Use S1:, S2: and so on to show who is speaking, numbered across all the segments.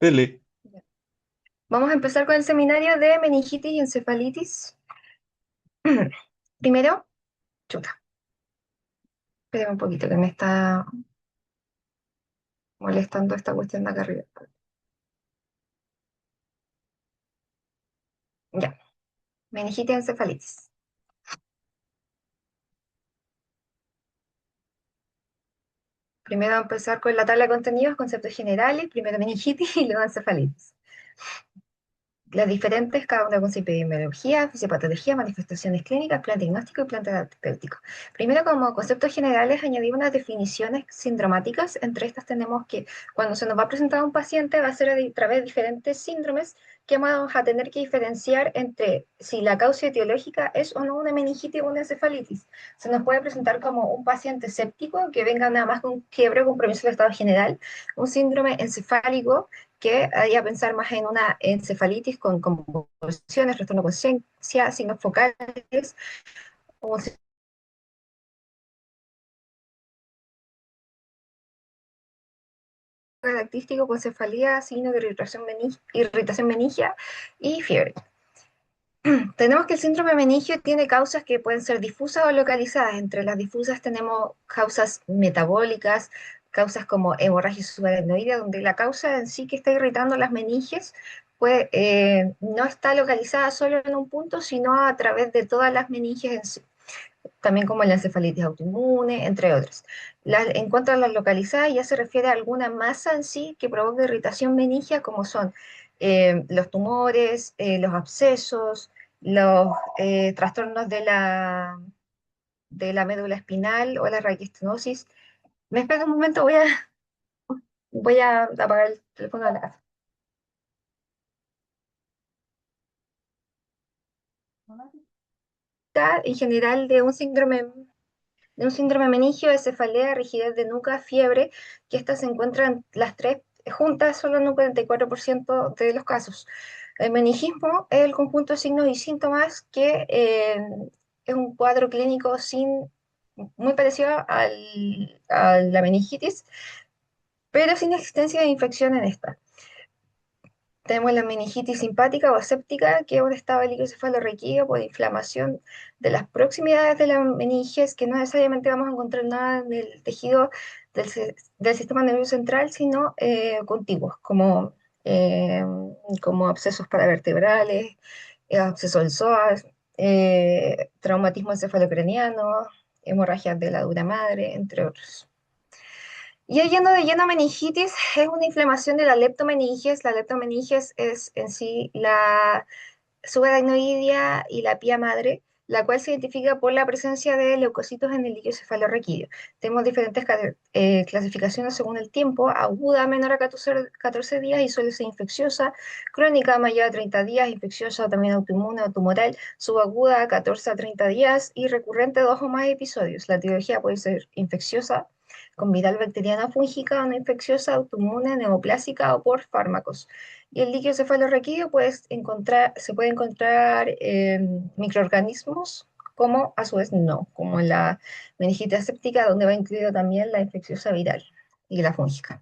S1: Tele.
S2: Vamos a empezar con el seminario de meningitis y encefalitis. Primero, chuta, espérame un poquito que me está molestando esta cuestión de acá arriba. Ya, meningitis y encefalitis. Primero vamos a empezar con la tabla de contenidos, conceptos generales, primero meningitis y luego encefalitis. Las diferentes, cada una con su epidemiología, fisiopatología, manifestaciones clínicas, plan diagnóstico y plan terapéutico. Primero, como conceptos generales, añadimos unas definiciones sindromáticas. Entre estas tenemos que cuando se nos va a presentar un paciente va a ser a través de diferentes síndromes que vamos a tener que diferenciar entre si la causa etiológica es o no una meningitis o una encefalitis. Se nos puede presentar como un paciente séptico que venga nada más con quiebre o compromiso del estado general, un síndrome encefálico que haría pensar más en una encefalitis con convulsiones, trastorno de conciencia, signos focales, un característico con cefalea, signo de irritación meningia y fiebre. Tenemos que el síndrome meningio tiene causas que pueden ser difusas o localizadas. Entre las difusas tenemos causas metabólicas, causas como hemorragia subaracnoidea, donde la causa en sí que está irritando las meninges pues, no está localizada solo en un punto, sino a través de todas las meninges en sí, también como la encefalitis autoinmune, entre otras. En cuanto a las localizadas, ya se refiere a alguna masa en sí que provoca irritación meningia, como son los tumores, los abscesos, los trastornos de la médula espinal o la raquistenosis. Me espera un momento, voy a apagar el teléfono de la casa. En general de un síndrome meningio, de cefalea, rigidez de nuca, fiebre, que estas se encuentran las tres juntas solo en un 44% de los casos. El meningismo es el conjunto de signos y síntomas que es un cuadro clínico muy parecido a la meningitis, pero sin existencia de infección en esta. Tenemos la meningitis simpática o aséptica, que es un estado de liqueocefalorraquídeo por inflamación de las proximidades de la meninges, que no necesariamente vamos a encontrar nada en el tejido del sistema nervioso central, sino contiguos, eh, como abscesos paravertebrales, abscesos del psoas, traumatismo encefalocraniano, hemorragias de la dura madre, entre otros. Y el lleno de meningitis es una inflamación de la leptomeninges. La leptomeninges es en sí la subaracnoidea y la pía madre, la cual se identifica por la presencia de leucocitos en el líquido cefalorraquídeo. Tenemos diferentes clasificaciones según el tiempo: aguda menor a 14 días y suele ser infecciosa, crónica mayor a 30 días, infecciosa o también autoinmune o tumoral, subaguda 14 a 30 días y recurrente 2 o más episodios. La etiología puede ser infecciosa, con viral bacteriana fúngica, no infecciosa, autoinmune, neoplásica o por fármacos. Y el líquido cefalorraquídeo se puede encontrar en microorganismos, como a su vez no, como en la meningitis aséptica, donde va incluido también la infecciosa viral y la fúngica.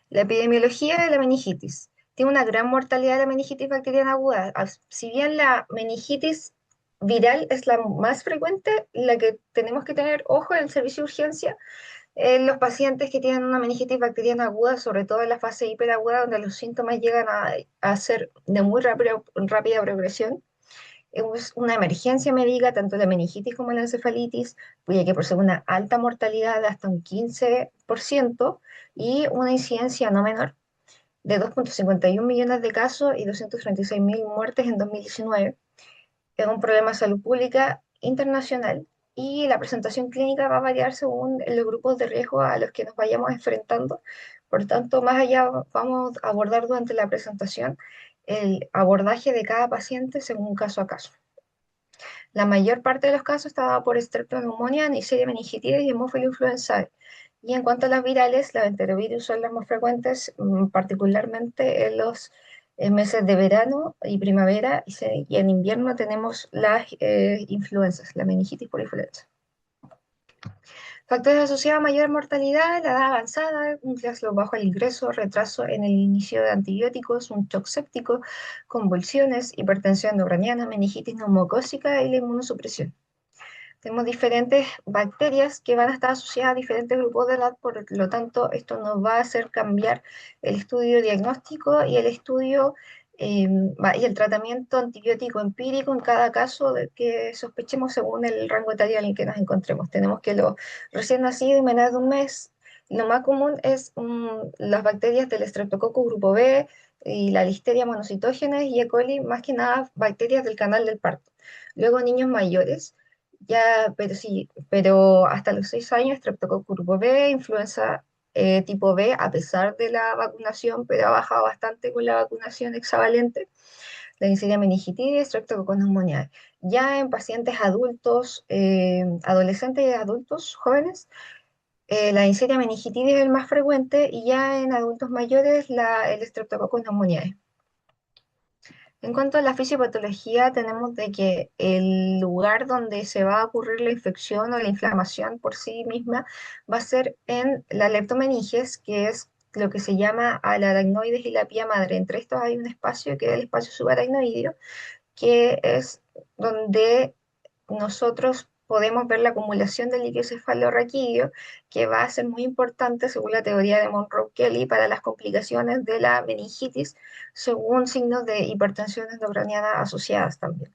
S2: La epidemiología de la meningitis. Tiene una gran mortalidad de la meningitis bacteriana aguda. Si bien la meningitis viral es la más frecuente, la que tenemos que tener ojo en el servicio de urgencia, los pacientes que tienen una meningitis bacteriana aguda, sobre todo en la fase hiperaguda, donde los síntomas llegan a ser de muy rápida progresión, es una emergencia médica, tanto la meningitis como la encefalitis, ya que posee una alta mortalidad de hasta un 15% y una incidencia no menor de 2,51 millones de casos y 236.000 muertes en 2019. Es un problema de salud pública internacional y la presentación clínica va a variar según los grupos de riesgo a los que nos vayamos enfrentando. Por tanto, más allá vamos a abordar durante la presentación el abordaje de cada paciente según caso a caso. La mayor parte de los casos está dada por streptoneumonía, Neisseria meningitis y Haemophilus influenzae. Y en cuanto a las virales, las enterovirus son las más frecuentes, particularmente en los meses de verano y primavera, y en invierno tenemos las influencias, la meningitis por influenza. Factores asociados a mayor mortalidad, la edad avanzada, un Glasgow bajo el ingreso, retraso en el inicio de antibióticos, un shock séptico, convulsiones, hipertensión neuroniana, meningitis neumocócica y la inmunosupresión. Tenemos diferentes bacterias que van a estar asociadas a diferentes grupos de edad, por lo tanto, esto nos va a hacer cambiar el estudio diagnóstico y el estudio y el tratamiento antibiótico empírico en cada caso de que sospechemos según el rango etario en el que nos encontremos. Tenemos que los recién nacidos, menores de un mes, lo más común es las bacterias del Streptococcus grupo B y la Listeria monocitógenes y E. coli, más que nada bacterias del canal del parto. Luego niños mayores ya, pero sí, pero hasta los 6 años, Streptococcus grupo B, influenza tipo B, a pesar de la vacunación, pero ha bajado bastante con la vacunación hexavalente, la Neisseria meningitidis, Streptococcus pneumoniae. Ya en pacientes adultos, adolescentes y adultos jóvenes, la Neisseria meningitidis es el más frecuente y ya en adultos mayores el Streptococcus pneumoniae. En cuanto a la fisiopatología, tenemos de que el lugar donde se va a ocurrir la infección o la inflamación por sí misma va a ser en la leptomeninges, que es lo que se llama al aracnoides y la pía madre. Entre estos hay un espacio que es el espacio subaracnoideo, que es donde nosotros podemos ver la acumulación del líquido cefalorraquídeo, que va a ser muy importante según la teoría de Monroe-Kelly para las complicaciones de la meningitis, según signos de hipertensión endocraniana asociadas también.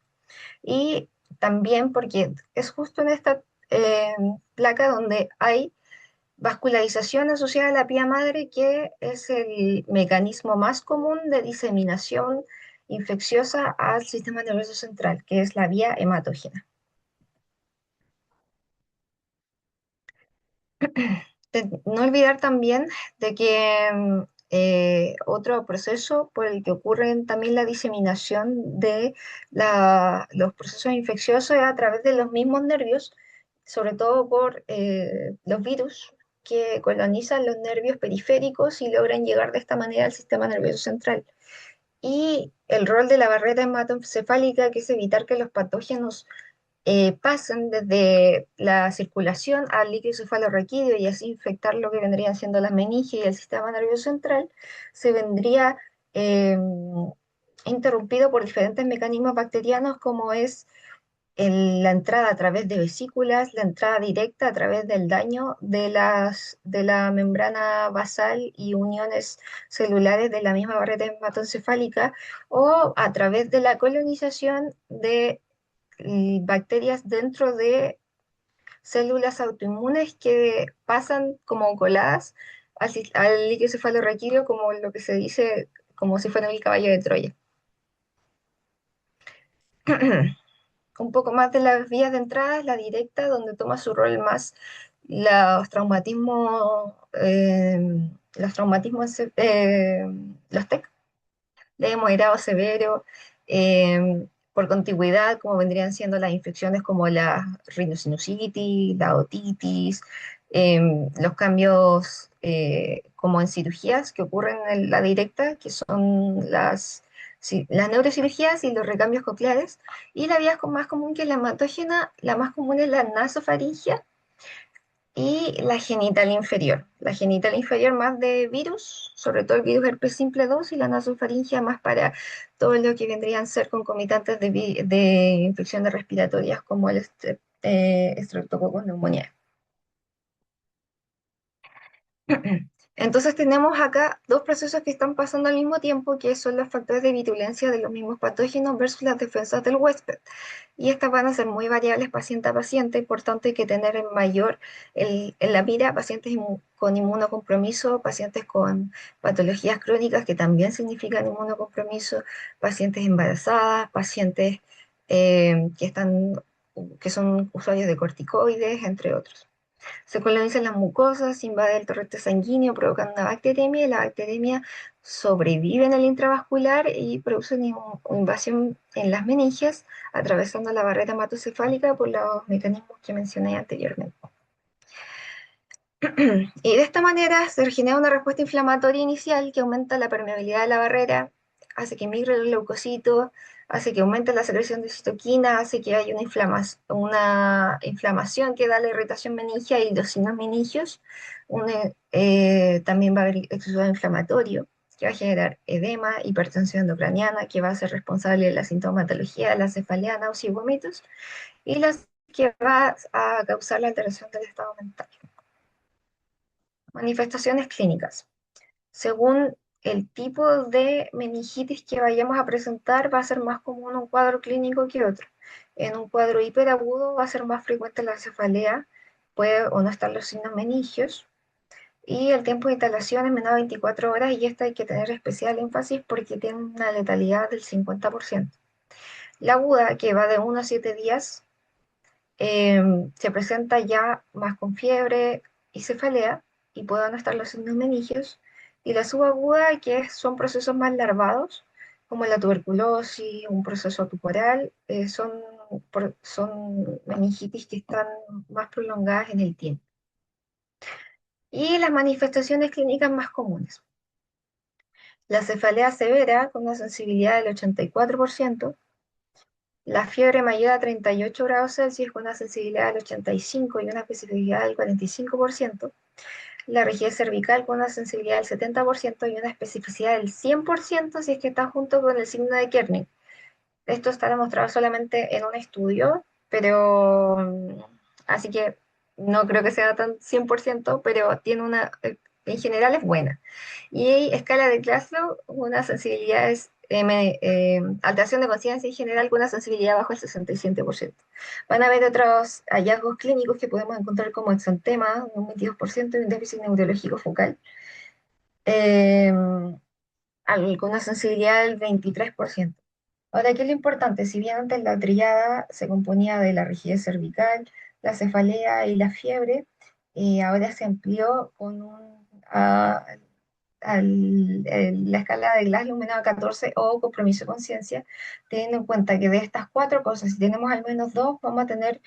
S2: Y también porque es justo en esta eh, placa donde hay vascularización asociada a la pía madre, que es el mecanismo más común de diseminación infecciosa al sistema nervioso central, que es la vía hematógena. No olvidar también de que otro proceso por el que ocurre también la diseminación de los procesos infecciosos es a través de los mismos nervios, sobre todo por los virus que colonizan los nervios periféricos y logran llegar de esta manera al sistema nervioso central. Y el rol de la barrera hematoencefálica, que es evitar que los patógenos pasan desde la circulación al líquido cefalorraquídeo y así infectar lo que vendrían siendo las meninges y el sistema nervioso central, se vendría eh, interrumpido por diferentes mecanismos bacterianos como es la entrada a través de vesículas, la entrada directa a través del daño de la membrana basal y uniones celulares de la misma barrera hematoencefálica o a través de la colonización de bacterias dentro de células autoinmunes que pasan como coladas al líquido cefalorraquídeo, como lo que se dice, como si fuera el caballo de Troya. Un poco más de las vías de entrada es la directa, donde toma su rol más los traumatismos, los TEC, de hemorragia severo, por contigüidad, como vendrían siendo las infecciones como la rhinosinusitis, la otitis, los cambios como en cirugías que ocurren en la directa, que son las neurocirugías y los recambios cocleares, y la vía más común que es la hematógena, la más común es la nasofaringia, y la genital inferior. La genital inferior más de virus, sobre todo el virus herpes simple 2 y la nasofaringia más para todo lo que vendrían a ser concomitantes de infecciones respiratorias como el Streptococcus pneumoniae. Entonces tenemos acá dos procesos que están pasando al mismo tiempo, que son los factores de virulencia de los mismos patógenos versus las defensas del huésped. Y estas van a ser muy variables paciente a paciente, por tanto hay que tener en la mira pacientes con inmunocompromiso, pacientes con patologías crónicas que también significan inmunocompromiso, pacientes embarazadas, pacientes que que son usuarios de corticoides, entre otros. Se colonizan las mucosas, invade el torrente sanguíneo, provocando una bacteremia y la bacteremia sobrevive en el intravascular y produce una invasión en las meninges, atravesando la barrera hematocefálica por los mecanismos que mencioné anteriormente. Y de esta manera se genera una respuesta inflamatoria inicial que aumenta la permeabilidad de la barrera, hace que migren los leucocitos, hace que aumente la secreción de citoquina, hace que haya una inflamación que da la irritación meningia y los signos meningios. También va a haber exudado inflamatorio, que va a generar edema, hipertensión endocraniana, que va a ser responsable de la sintomatología, la cefalea, náusea y vómitos, y las que va a causar la alteración del estado mental. Manifestaciones clínicas. Según el tipo de meningitis que vayamos a presentar, va a ser más común un cuadro clínico que otro. En un cuadro hiperagudo va a ser más frecuente la cefalea, puede o no estar los signos meningios, y el tiempo de instalación es menor a 24 horas, y esta hay que tener especial énfasis porque tiene una letalidad del 50%. La aguda, que va de 1 a 7 días, se presenta ya más con fiebre y cefalea y pueden estar los signos meningios. Y la subaguda, son procesos más larvados, como la tuberculosis, un proceso tumoral, son meningitis que están más prolongadas en el tiempo. Y las manifestaciones clínicas más comunes. La cefalea severa, con una sensibilidad del 84%, la fiebre mayor a 38 grados Celsius con una sensibilidad del 85 y una especificidad del 45%, la rigidez cervical con una sensibilidad del 70% y una especificidad del 100% si es que está junto con el signo de Kerning. Esto está demostrado solamente en un estudio, pero así que no creo que sea tan 100%, pero en general es buena. Y escala de Glasgow, una sensibilidad es alteración de conciencia en general con una sensibilidad bajo el 67%. Van a haber otros hallazgos clínicos que podemos encontrar como exantema, un 22% y un déficit neurológico focal, eh, con una sensibilidad del 23%. Ahora, ¿qué es lo importante? Si bien antes la tríada se componía de la rigidez cervical, la cefalea y la fiebre, ahora se amplió la escala de Glasgow menor a 14 o compromiso de conciencia, teniendo en cuenta que de estas cuatro cosas, si tenemos al menos dos, vamos a tener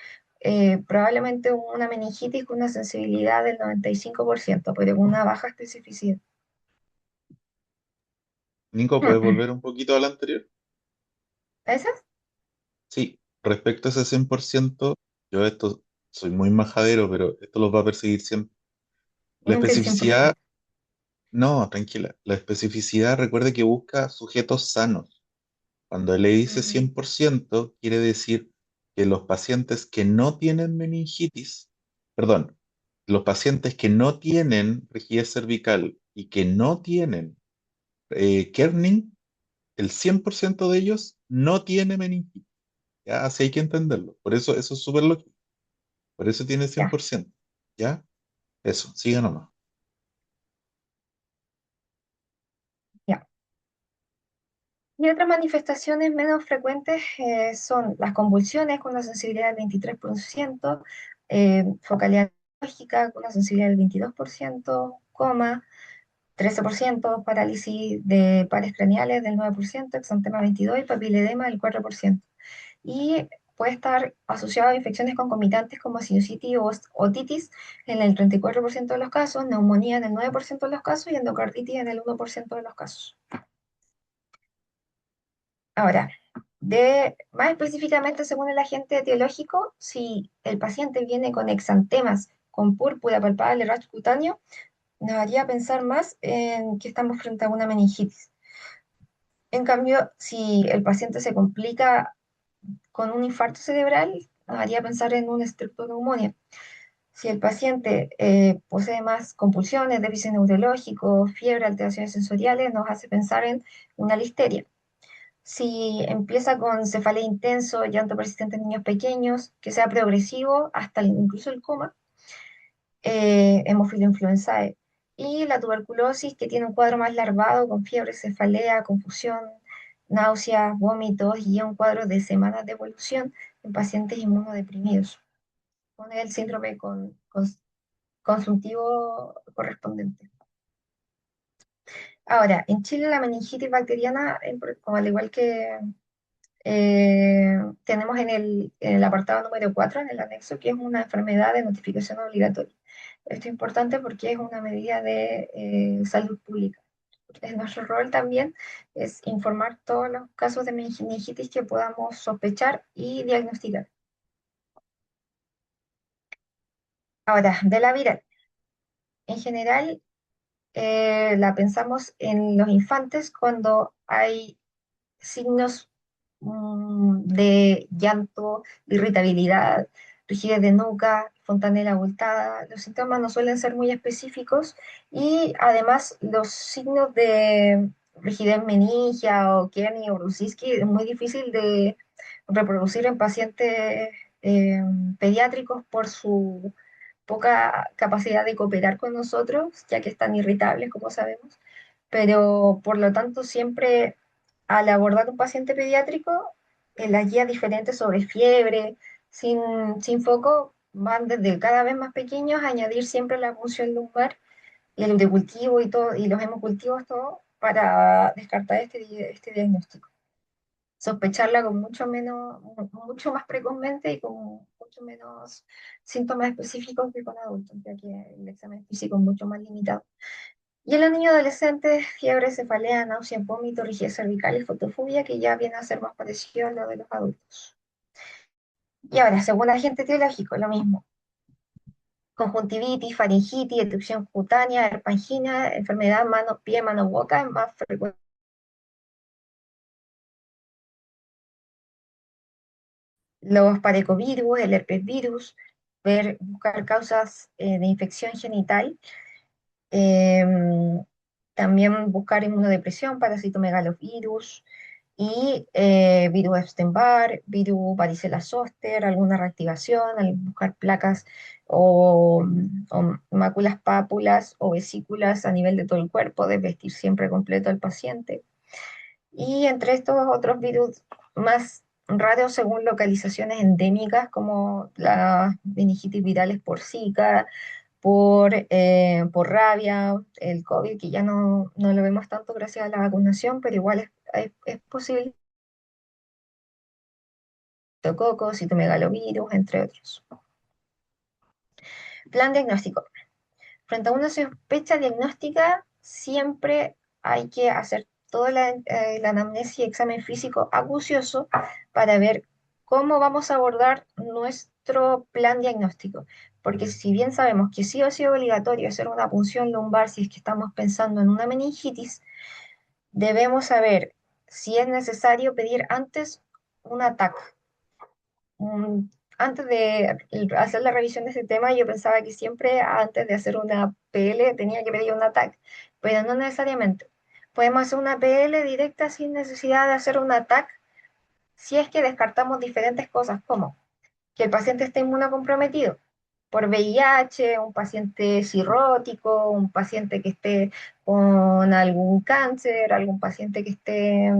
S2: probablemente una meningitis con una sensibilidad del 95%, pero con una baja especificidad.
S1: Nico, ¿puedes volver un poquito al anterior?
S2: ¿Esas?
S1: Sí, respecto a ese 100%, yo esto soy muy majadero, pero esto los va a perseguir siempre. La
S2: Nunca el
S1: especificidad,
S2: 100%.
S1: no, tranquila. La especificidad, recuerde que busca sujetos sanos. Cuando le dice
S2: Mm,
S1: 100%, quiere decir que los pacientes que no tienen meningitis, perdón, los pacientes que no tienen rigidez cervical y que no tienen Kerning, el 100% de ellos no tiene meningitis. ¿Ya? Así hay que entenderlo. Por eso eso es súper lógico. Por eso tiene
S2: ya,
S1: 100%. ¿Ya? Eso, siga nomás.
S2: ya. Y otras manifestaciones menos frecuentes son las convulsiones con una sensibilidad del 23%, focalidad lógica con una sensibilidad del 22%, coma 13%, parálisis de pares craneales del 9%, exantema 22% y papiledema del 4%. Y puede estar asociado a infecciones concomitantes como sinusitis o otitis en el 34% de los casos, neumonía en el 9% de los casos y endocarditis en el 1% de los casos. Ahora, más específicamente, según el agente etiológico, si el paciente viene con exantemas, con púrpura palpable, rash cutáneo, nos haría pensar más en que estamos frente a una meningitis. En cambio, si el paciente se complica con un infarto cerebral, nos haría pensar en una estreptoneumonía. Si el paciente posee más compulsiones, déficit neurológico, fiebre, alteraciones sensoriales, nos hace pensar en una listeria. Si empieza con cefalea intenso, llanto persistente en niños pequeños, que sea progresivo hasta incluso el coma, hemófilo influenzae. Y la tuberculosis, que tiene un cuadro más larvado, con fiebre, cefalea, confusión, náuseas, vómitos y un cuadro de semanas de evolución en pacientes inmunodeprimidos, con el síndrome consultivo correspondiente. Ahora, en Chile la meningitis bacteriana, como al igual que tenemos en el apartado número 4 en el anexo, que es una enfermedad de notificación obligatoria. Esto es importante porque es una medida de salud pública. nuestro rol también es informar todos los casos de meningitis que podamos sospechar y diagnosticar. Ahora, de la viral. En general, la pensamos en los infantes cuando hay signos de llanto, irritabilidad, rigidez de nuca, fontanela abultada. Los síntomas no suelen ser muy específicos y además los signos de rigidez meningia o Kearney o Brusitsky es muy difícil de reproducir en pacientes eh, pediátricos por su poca capacidad de cooperar con nosotros, ya que están irritables, como sabemos, pero por lo tanto siempre al abordar un paciente pediátrico, las guías diferentes sobre fiebre, sin foco, van desde cada vez más pequeños a añadir siempre la punción lumbar y el urocultivo y todo, y los hemocultivos, todo, para descartar este diagnóstico. Sospecharla con mucho más precozmente y con mucho menos síntomas específicos que con adultos, ya que el examen físico es mucho más limitado. Y en los niños adolescentes, fiebre, cefalea, náusea, vómito, rigidez cervical y fotofobia, que ya viene a ser más parecido a lo de los adultos. Y ahora, según agente etiológico, lo mismo. Conjuntivitis, faringitis, erupción cutánea, herpangina, enfermedad mano, pie, mano, boca, es más frecuente. Los parecovirus, el herpesvirus, buscar causas de infección genital. Em, También buscar inmunodepresión, parasitomegalovirus y virus Epstein-Barr, virus varicela zoster, alguna reactivación, al buscar placas o máculas, pápulas o vesículas a nivel de todo el cuerpo, de vestir siempre completo al paciente. Y entre estos otros virus más raros según localizaciones endémicas como las meningitis virales por Zika, por rabia, el COVID, que ya no lo vemos tanto gracias a la vacunación, pero igual es posible, cocos, citomegalovirus, entre otros. Plan diagnóstico. Frente a una sospecha diagnóstica, siempre hay que hacer toda la anamnesis y examen físico acucioso para ver cómo vamos a abordar nuestro plan diagnóstico. Porque si bien sabemos que sí o sí es obligatorio hacer una punción lumbar si es que estamos pensando en una meningitis, debemos saber si es necesario pedir antes un ATAC. Antes de hacer la revisión de ese tema, yo pensaba que siempre antes de hacer una PL tenía que pedir un ATAC, pero no necesariamente. Podemos hacer una PL directa sin necesidad de hacer un ATAC si es que descartamos diferentes cosas, como que el paciente esté inmunocomprometido por VIH, un paciente cirrótico, un paciente que esté con algún cáncer, algún paciente que esté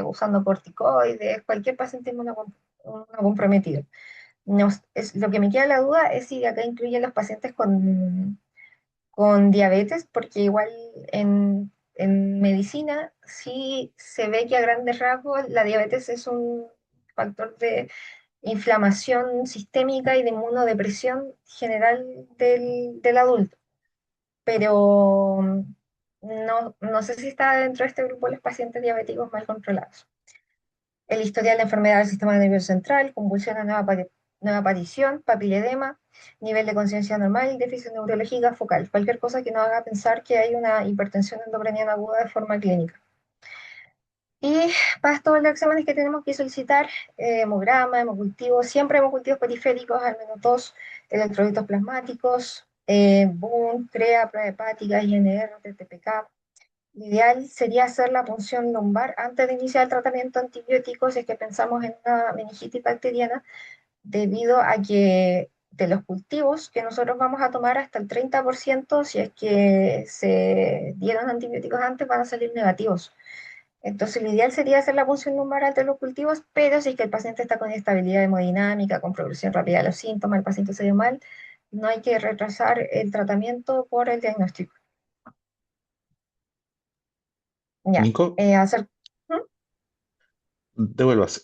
S2: usando corticoides, cualquier paciente inmunocomprometido. Lo que me queda la duda es si acá incluyen los pacientes con diabetes, porque igual en medicina sí se ve que a grandes rasgos la diabetes es un factor de inflamación sistémica y de inmunodepresión general del adulto, pero no sé si está dentro de este grupo los pacientes diabéticos mal controlados. El historial de enfermedad del sistema nervioso central, convulsiones, nueva aparición, papiledema, nivel de conciencia normal, déficit neurológica focal, cualquier cosa que nos haga pensar que hay una hipertensión endocriniana aguda de forma clínica. Y para todos los exámenes que tenemos que solicitar, hemograma, hemocultivo, siempre hemocultivos periféricos, al menos dos, electrolitos plasmáticos, BUN, CREA, prueba hepática, INR, TTPK. Lo ideal sería hacer la punción lumbar antes de iniciar el tratamiento antibiótico si es que pensamos en una meningitis bacteriana, debido a que de los cultivos que nosotros vamos a tomar hasta el 30%, si es que se dieron antibióticos antes, van a salir negativos. Entonces, lo ideal sería hacer la punción lumbar ante los cultivos, pero si es que el paciente está con estabilidad hemodinámica, con progresión rápida de los síntomas, el paciente se dio mal, no hay que retrasar el tratamiento por el diagnóstico. Ya,
S1: Nico,
S2: hacer... ¿Mm?
S1: devuélvase.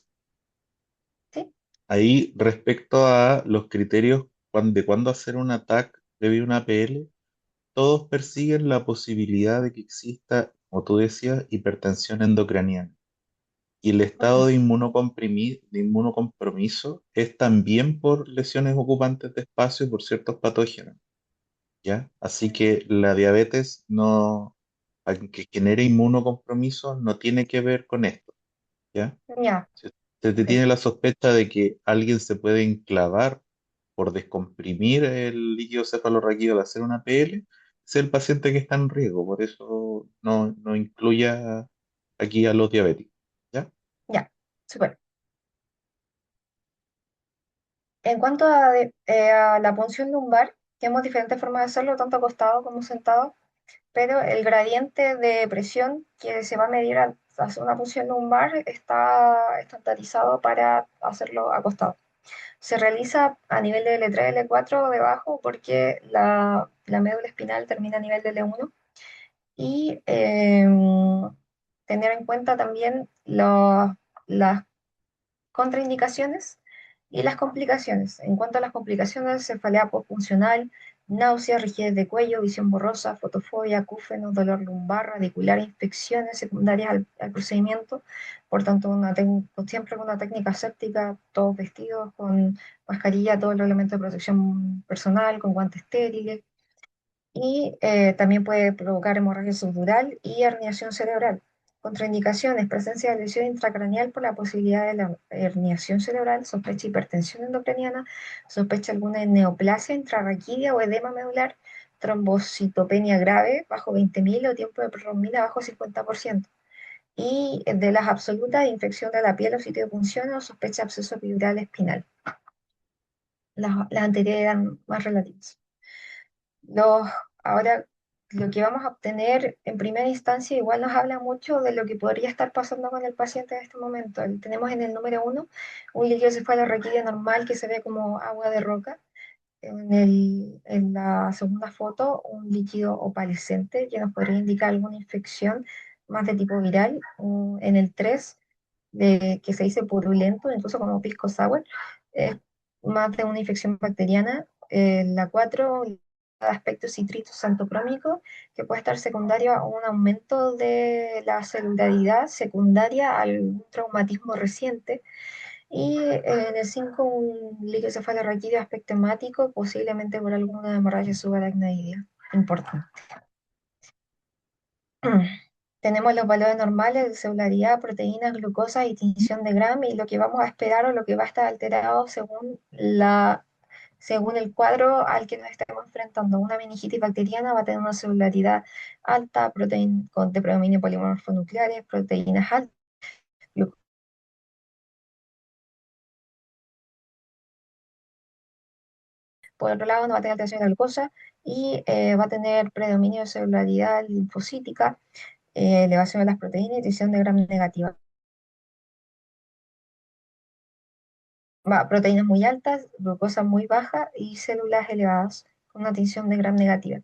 S2: ¿Sí?
S1: Ahí, respecto a los criterios de cuándo hacer un ATAC previo a una PL, todos persiguen la posibilidad de que exista como tú decías, hipertensión endocraniana. Y el estado
S2: Mm,
S1: de inmunocompromiso es también por lesiones ocupantes de espacio y por ciertos patógenos, ¿ya? Así que la diabetes no, aunque genere inmunocompromiso, no tiene que ver con esto, ¿ya?
S2: ya,
S1: Si usted te tiene la sospecha de que alguien se puede enclavar por descomprimir el líquido cefalorraquídeo al hacer una PL, es el paciente que está en riesgo, por eso no incluya aquí a los diabéticos, ¿ya?
S2: ya, súper. En cuanto a la punción lumbar, tenemos diferentes formas de hacerlo, tanto acostado como sentado, pero el gradiente de presión que se va a medir al hacer una punción lumbar está estandarizado para hacerlo acostado. Se realiza a nivel de L3, L4 debajo porque la médula espinal termina a nivel de L1 y tener en cuenta también las contraindicaciones y las complicaciones. En cuanto a las complicaciones, cefalea posfuncional, náuseas, rigidez de cuello, visión borrosa, fotofobia, acúfenos, dolor lumbar, radicular, infecciones secundarias al procedimiento. Por tanto, siempre con una técnica séptica, todos vestidos con mascarilla, todos los elementos de protección personal, con guantes estériles y también puede provocar hemorragia subdural y herniación cerebral. Contraindicaciones, presencia de lesión intracraneal por la posibilidad de la herniación cerebral, sospecha de hipertensión endocraniana, sospecha alguna de neoplasia intrarraquídea o edema medular, trombocitopenia grave bajo 20.000 o tiempo de prolongida bajo 50%. Y de las absolutas, infección de la piel o sitio de punción o sospecha de absceso epidural espinal. Las anteriores eran más relativas. Los, ahora, lo que vamos a obtener en primera instancia igual nos habla mucho de lo que podría estar pasando con el paciente en este momento. Tenemos en el número uno un líquido cefalorraquídeo normal que se ve como agua de roca. En la segunda foto, un líquido opalescente que nos podría indicar alguna infección más de tipo viral. En el 3 que se dice purulento, incluso como pisco sour, es más de una infección bacteriana. La 4 aspecto citrito santocrómico, que puede estar secundario a un aumento de la celularidad secundaria a algún traumatismo reciente. Y en el 5 un líquido cefalorraquídeo aspecto hemático, posiblemente por alguna hemorragia subaracnoidea. Importante. Tenemos los valores normales de celularidad, proteínas, glucosa y tinción de Gram y lo que vamos a esperar o lo que va a estar alterado según el cuadro al que nos estamos enfrentando. Una meningitis bacteriana va a tener una celularidad alta, de predominio de polimorfonucleares, proteínas altas. Por otro lado, no va a tener alteración de la glucosa y va a tener predominio de celularidad linfocítica, elevación de las proteínas y tinción de Gram negativa. Proteínas muy altas, glucosa muy baja y células elevadas con una tinción de Gram negativa.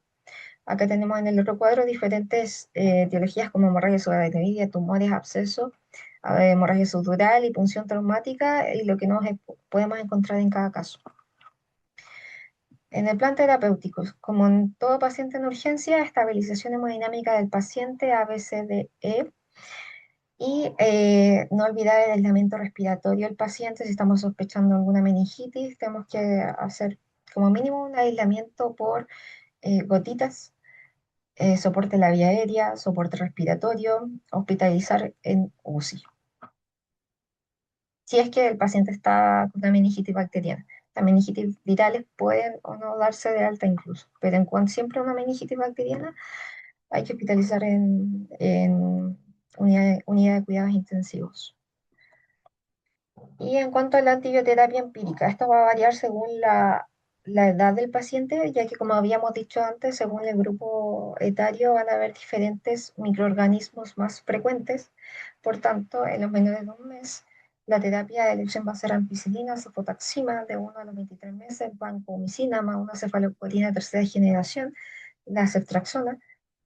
S2: Acá tenemos en el otro cuadro diferentes etiologías como hemorragia subaracnoidea, tumores, abscesos, hemorragia subdural y punción traumática y lo que podemos encontrar en cada caso. En el plan terapéutico, como en todo paciente en urgencia, estabilización hemodinámica del paciente ABCDE y no olvidar el aislamiento respiratorio del paciente. Si estamos sospechando alguna meningitis, tenemos que hacer como mínimo un aislamiento por gotitas, soporte en la vía aérea, soporte respiratorio, hospitalizar en UCI. Si es que el paciente está con una meningitis bacteriana. Las meningitis virales pueden o no darse de alta incluso, pero en cuanto siempre una meningitis bacteriana hay que hospitalizar en unidad de cuidados intensivos. Y en cuanto a la antibioterapia empírica, esto va a variar según la edad del paciente, ya que como habíamos dicho antes, según el grupo etario van a haber diferentes microorganismos más frecuentes. Por tanto, en los menores de un mes, la terapia de elección va a ser ampicilina, cefotaxima de 1 a los 23 meses, vancomicina más una cefalosporina de tercera generación, la ceftraxona.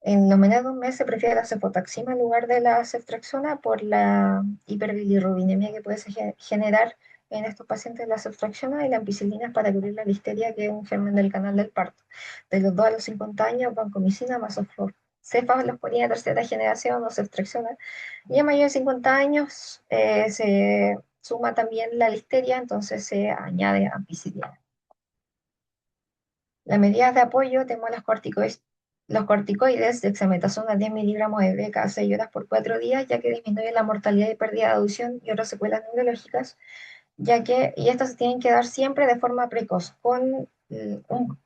S2: En los menores de un mes se prefiere la cefotaxima en lugar de la ceftriaxona por la hiperbilirrubinemia que puede generar en estos pacientes la ceftriaxona y la ampicilina para cubrir la listeria, que es un germen del canal del parto. De los 2 a los 50 años, vancomicina más Soflor. cefalosporina de tercera generación o ceftriaxona. Y a mayor de 50 años se suma también la listeria, entonces se añade ampicilina. Las medidas de apoyo tenemos los corticoides de dexametasona 10 miligramos de cada 6 horas por 4 días, ya que disminuye la mortalidad y pérdida de audición y otras secuelas neurológicas, y estas se tienen que dar siempre de forma precoz, con un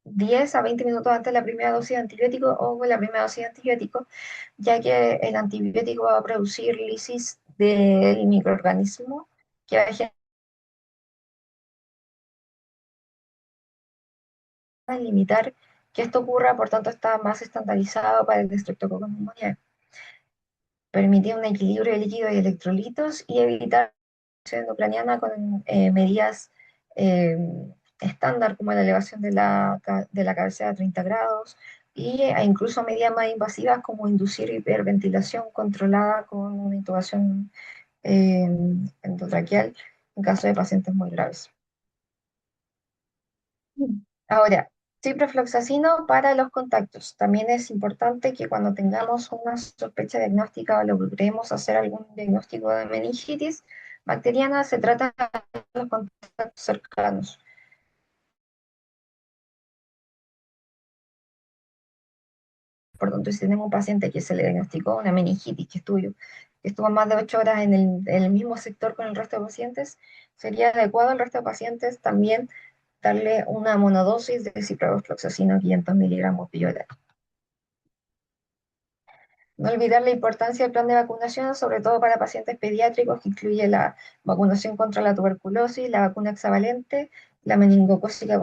S2: 10 a 20 minutos antes de la primera dosis de antibiótico o con la primera dosis de antibiótico, ya que el antibiótico va a producir lisis del microorganismo que va a limitar que esto ocurra, por tanto está más estandarizado para el estreptococcus pneumoniae. Permitir un equilibrio de líquidos y electrolitos y evitar la acción ucraniana con medidas eh, estándar como la elevación de la cabecera a 30 grados e incluso medidas más invasivas como inducir hiperventilación controlada con una intubación eh, endotraqueal en caso de pacientes muy graves. Ahora, ciprofloxacino para los contactos. También es importante que cuando tengamos una sospecha diagnóstica o logremos hacer algún diagnóstico de meningitis bacteriana, se trata de los contactos cercanos. Por tanto, si tenemos un paciente que se le diagnosticó una meningitis que estuvo más de 8 horas en el mismo sector con el resto de pacientes, sería adecuado al resto de pacientes también darle una monodosis de ciprofloxacino 500 miligramos billoral. No olvidar la importancia del plan de vacunación, sobre todo para pacientes pediátricos, que incluye la vacunación contra la tuberculosis, la vacuna hexavalente, la meningocócica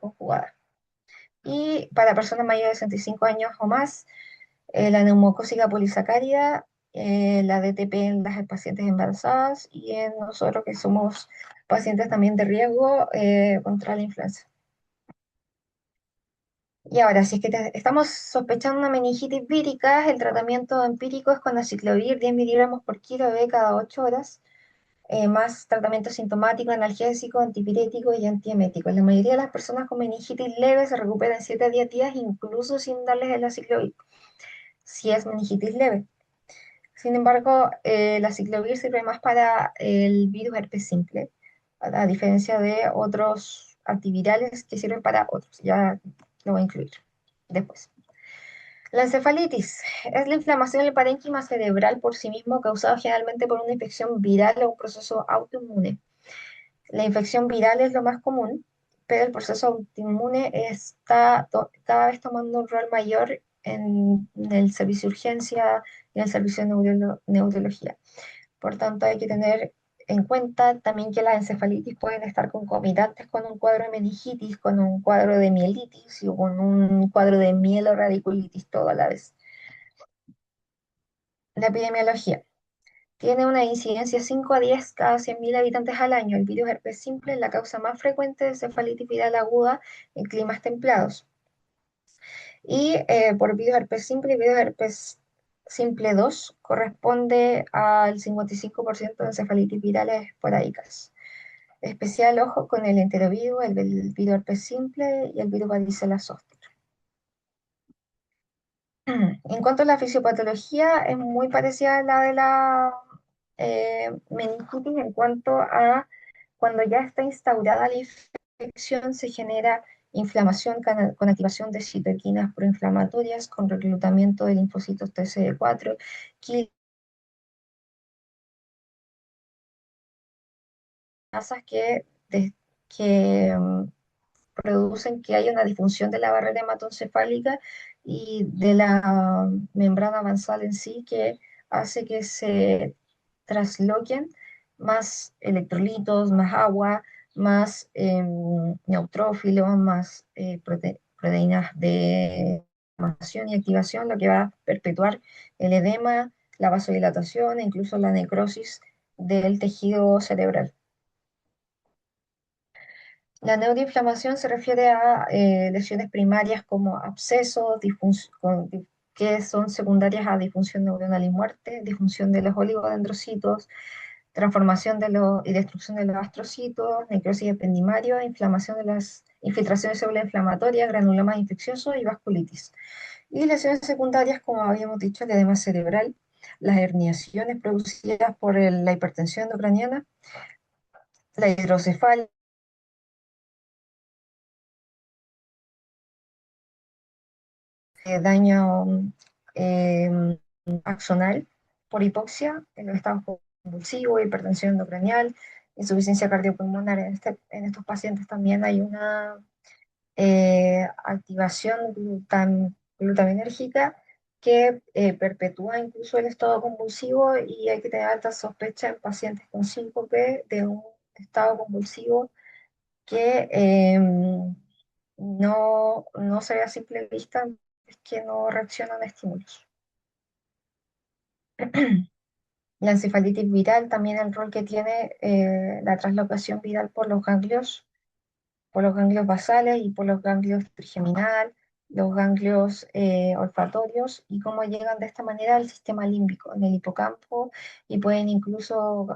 S2: conjugada. Y para personas mayores de 65 años o más, la neumocócica polisacárida, la DTP en las pacientes embarazadas y en nosotros que somos pacientes también de riesgo contra la influenza. Y ahora, si es que estamos sospechando una meningitis vírica, el tratamiento empírico es con aciclovir 10 miligramos por kilo de cada 8 horas, más tratamiento sintomático, analgésico, antipirético y antiemético. La mayoría de las personas con meningitis leve se recuperan en 7 a 10 días, incluso sin darles el aciclovir, si es meningitis leve. Sin embargo, el aciclovir sirve más para el virus herpes simple, a diferencia de otros antivirales que sirven para otros. Ya lo voy a incluir después. La encefalitis es la inflamación del parénquima cerebral por sí mismo causada generalmente por una infección viral o un proceso autoinmune. La infección viral es lo más común, pero el proceso autoinmune está cada vez tomando un rol mayor en el servicio de urgencia y en el servicio de neurología. Por tanto, hay que tener en cuenta también que las encefalitis pueden estar concomitantes con un cuadro de meningitis, con un cuadro de mielitis y con un cuadro de mieloradiculitis todo a la vez. La epidemiología tiene una incidencia 5 a 10 cada 100.000 habitantes al año. El virus herpes simple es la causa más frecuente de encefalitis viral aguda en climas templados. Y por virus herpes simple y virus herpes simple 2 corresponde al 55% de encefalitis virales esporádicas. Especial ojo con el enterovirus, el virus herpes simple y el virus varicela zoster. En cuanto a la fisiopatología, es muy parecida a la de la meningitis en cuanto a cuando ya está instaurada la infección, se genera inflamación con activación de citoquinas proinflamatorias, con reclutamiento de linfocitos TCD4, quinasas que producen que haya una disfunción de la barrera hematoencefálica y de la membrana basal en sí, que hace que se trasloquen más electrolitos, más agua, más neutrófilos, más proteínas de inflamación y activación, lo que va a perpetuar el edema, la vasodilatación e incluso la necrosis del tejido cerebral. La neuroinflamación se refiere a lesiones primarias como abscesos, que son secundarias a disfunción neuronal y muerte, disfunción de los oligodendrocitos, transformación y destrucción de los astrocitos, necrosis ependimario, inflamación de las infiltraciones de células inflamatorias, granulomas infecciosos y vasculitis. Y lesiones secundarias, como habíamos dicho, el edema cerebral, las herniaciones producidas por la hipertensión ucraniana, la hidrocefalia, daño eh, axonal por hipoxia, en los estados convulsivos, hipertensión endocranial, insuficiencia cardiopulmonar. En estos pacientes también hay una activación glutaminérgica que perpetúa incluso el estado convulsivo, y hay que tener alta sospecha en pacientes con síncope de un estado convulsivo que no se ve a simple vista, es que no reaccionan a estímulos. La encefalitis viral, también el rol que tiene la translocación viral por los ganglios basales y por los ganglios trigeminal, los ganglios olfatorios, y cómo llegan de esta manera al sistema límbico, en el hipocampo, y pueden incluso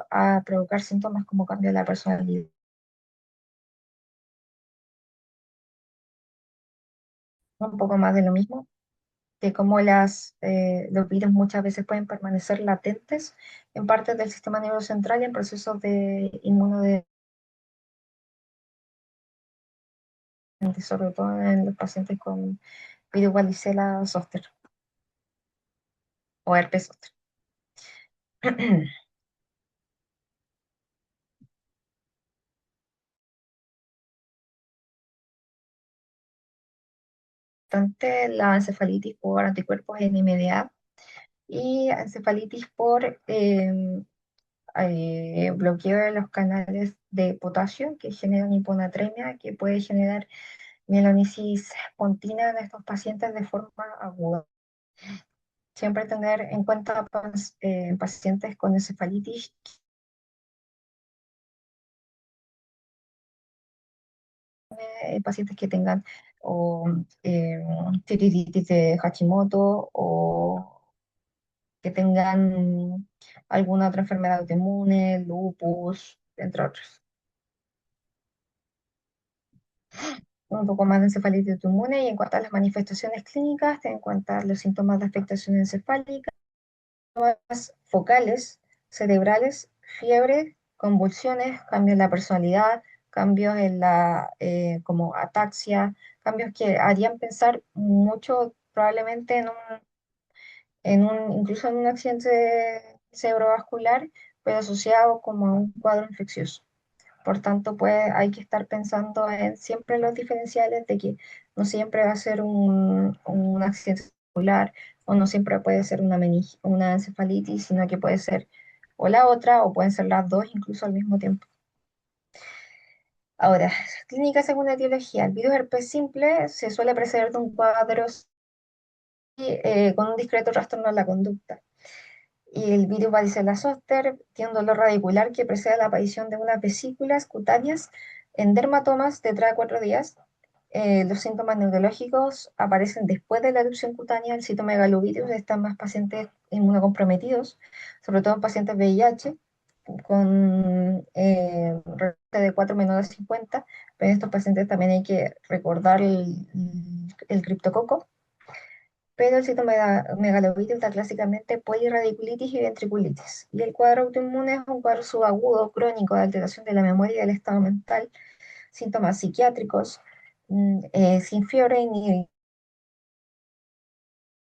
S2: provocar síntomas como cambio de la personalidad. Un poco más de lo mismo, de cómo los virus muchas veces pueden permanecer latentes en partes del sistema nervioso central y en procesos de inmunodeficiencia, sobre todo en los pacientes con virus varicela zoster o herpes zóster. La encefalitis por anticuerpos NMDA y encefalitis por bloqueo de los canales de potasio que generan hiponatremia, que puede generar mielonisis pontina en estos pacientes de forma aguda. Siempre tener en cuenta pacientes con encefalitis, pacientes que tengan o, eh, tiroiditis de Hashimoto, o que tengan alguna otra enfermedad autoinmune, lupus, entre otros. Un poco más de encefalitis autoinmune, y en cuanto a las manifestaciones clínicas, ten en cuenta los síntomas de afectación encefálica, focales, cerebrales, fiebre, convulsiones, cambios en la personalidad, cambios en como ataxia, cambios que harían pensar mucho probablemente incluso en un accidente cerebrovascular, pero asociado como a un cuadro infeccioso. Por tanto, pues hay que estar pensando en siempre los diferenciales de que no siempre va a ser un accidente cerebral, o no siempre puede ser una encefalitis, sino que puede ser o la otra, o pueden ser las dos incluso al mismo tiempo. Ahora, clínica según la etiología. El virus herpes simple se suele preceder de un cuadro con un discreto trastorno de la conducta. Y el virus varicela zoster tiene un dolor radicular que precede a la aparición de unas vesículas cutáneas en dermatomas de 3 a 4 días. Los síntomas neurológicos aparecen después de la erupción cutánea. El citomegalovirus está en más pacientes inmunocomprometidos, sobre todo en pacientes VIH, con reporte de 4 menor a 50, pero en estos pacientes también hay que recordar el criptococo. Pero el citomegalovirus da clásicamente polirradiculitis y ventriculitis. Y el cuadro autoinmune es un cuadro subagudo crónico de alteración de la memoria y del estado mental, síntomas psiquiátricos, sin fiebre ni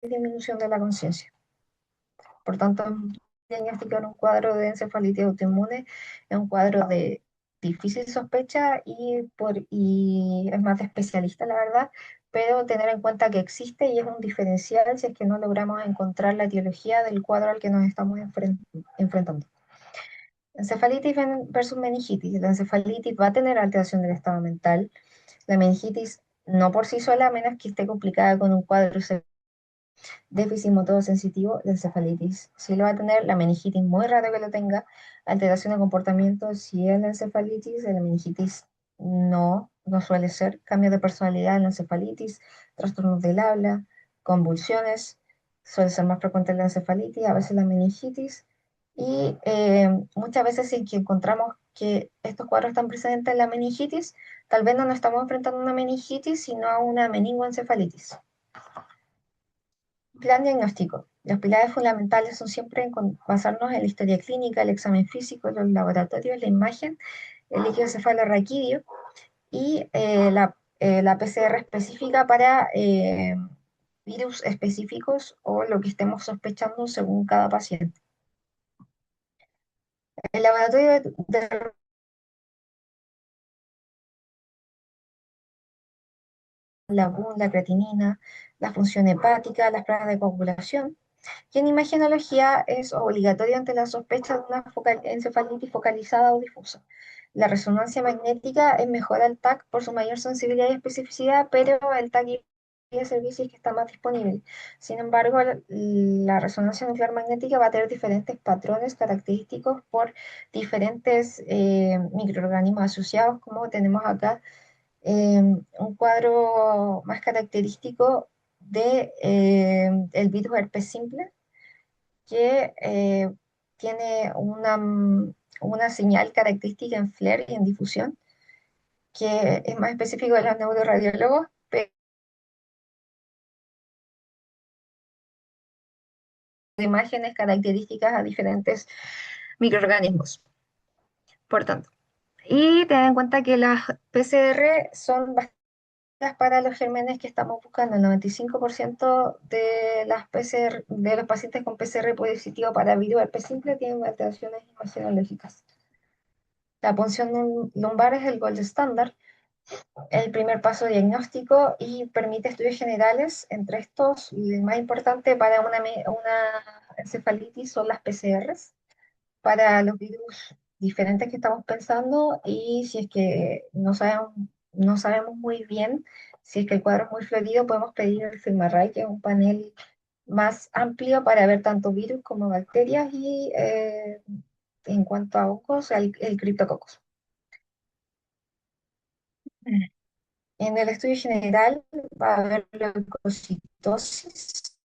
S2: disminución de la conciencia. Por tanto, diagnosticar un cuadro de encefalitis autoinmune es un cuadro de difícil sospecha, y es más de especialista, la verdad, pero tener en cuenta que existe y es un diferencial si es que no logramos encontrar la etiología del cuadro al que nos estamos enfrentando. Encefalitis versus meningitis. La encefalitis va a tener alteración del estado mental. La meningitis no por sí sola, a menos que esté complicada con un cuadro déficit motor sensitivo, la encefalitis sí lo va a tener. La meningitis muy raro que lo tenga. Alteración de comportamiento sí es la encefalitis. La meningitis no suele ser. Cambio de personalidad en la encefalitis, trastornos del habla, convulsiones, suele ser más frecuente la encefalitis, a veces la meningitis. Y muchas veces si que encontramos que estos cuadros están presentes en la meningitis, tal vez no nos estamos enfrentando a una meningitis, sino a una meningoencefalitis. Plan diagnóstico. Los pilares fundamentales son siempre basarnos en la historia clínica, el examen físico, los laboratorios, la imagen, el líquido cefalorraquídeo y la PCR específica para virus específicos o lo que estemos sospechando según cada paciente. El laboratorio de la creatinina, la función hepática, las pruebas de coagulación. Y en imagenología es obligatorio ante la sospecha de una encefalitis focalizada o difusa. La resonancia magnética es mejor al TAC por su mayor sensibilidad y especificidad, pero el TAC y el servicio es que está más disponible. Sin embargo, la resonancia nuclear magnética va a tener diferentes patrones característicos por diferentes microorganismos asociados, como tenemos acá un cuadro más característico de el virus herpes simple, que tiene una señal característica en FLAIR y en difusión, que es más específico de los neuroradiólogos, pero de imágenes características a diferentes microorganismos. Por tanto, y tener en cuenta que las PCR son bastante para los gérmenes que estamos buscando. El 95% de las PCR, de los pacientes con PCR positivo para virus herpes simple tienen alteraciones imagenológicas. La punción lumbar es el gold estándar, el primer paso diagnóstico y permite estudios generales. Entre estos, el más importante para una encefalitis son las PCRs para los virus diferentes que estamos pensando y si es que no sabemos muy bien, si es que el cuadro es muy florido, podemos pedir el FilmArray, que es un panel más amplio para ver tanto virus como bacterias y en cuanto a hongos, el Cryptococcus. En el estudio general va a haber leucocitosis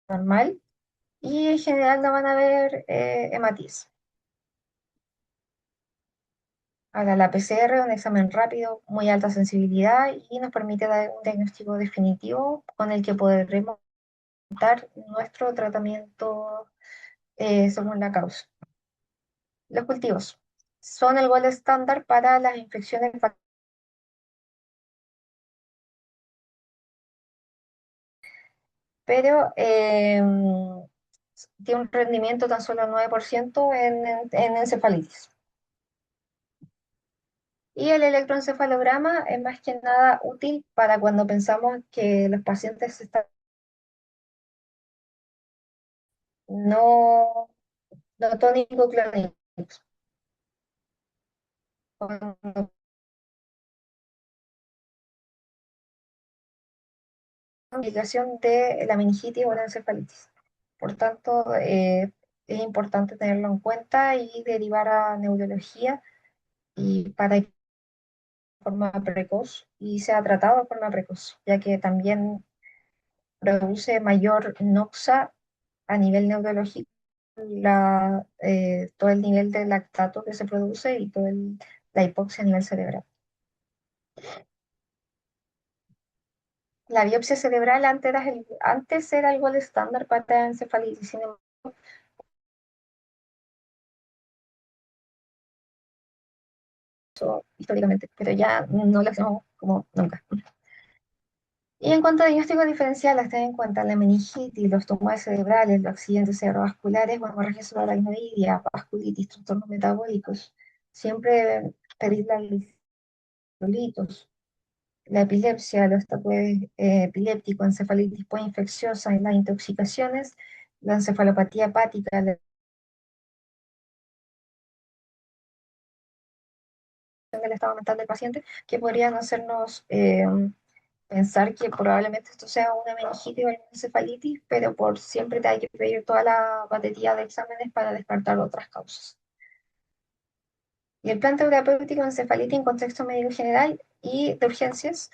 S2: normal y en general no van a haber hematías. Ahora, la PCR es un examen rápido, muy alta sensibilidad y nos permite dar un diagnóstico definitivo con el que podremos dar nuestro tratamiento según la causa. Los cultivos son el gol estándar para las infecciones, pero tiene un rendimiento tan solo 9% en encefalitis. Y el electroencefalograma es más que nada útil para cuando pensamos que los pacientes están no, no tónico-clónicos, con complicación de la meningitis o la encefalitis. Por tanto, es importante tenerlo en cuenta y derivar a neurología y para que de forma precoz y sea tratado de forma precoz, ya que también produce mayor noxa a nivel neurológico, todo el nivel de lactato que se produce y la hipoxia a nivel cerebral. La biopsia cerebral antes era el gol estándar para encefalitis, sin embargo, históricamente, pero ya no lo hacemos como nunca. Y en cuanto a diagnóstico diferencial, ten en cuenta la meningitis, los tumores cerebrales, los accidentes cerebrovasculares, hemorragia subaracnoidea, vasculitis, trastornos metabólicos. Siempre pedir la electrolitos, la epilepsia, los ataques epilépticos, encefalitis poinfecciosa, las intoxicaciones, la encefalopatía hepática, del estado mental del paciente, que podrían hacernos pensar que probablemente esto sea una meningitis o una encefalitis, pero por siempre te hay que pedir toda la batería de exámenes para descartar otras causas. Y el plan terapéutico de encefalitis en contexto médico general y de urgencias,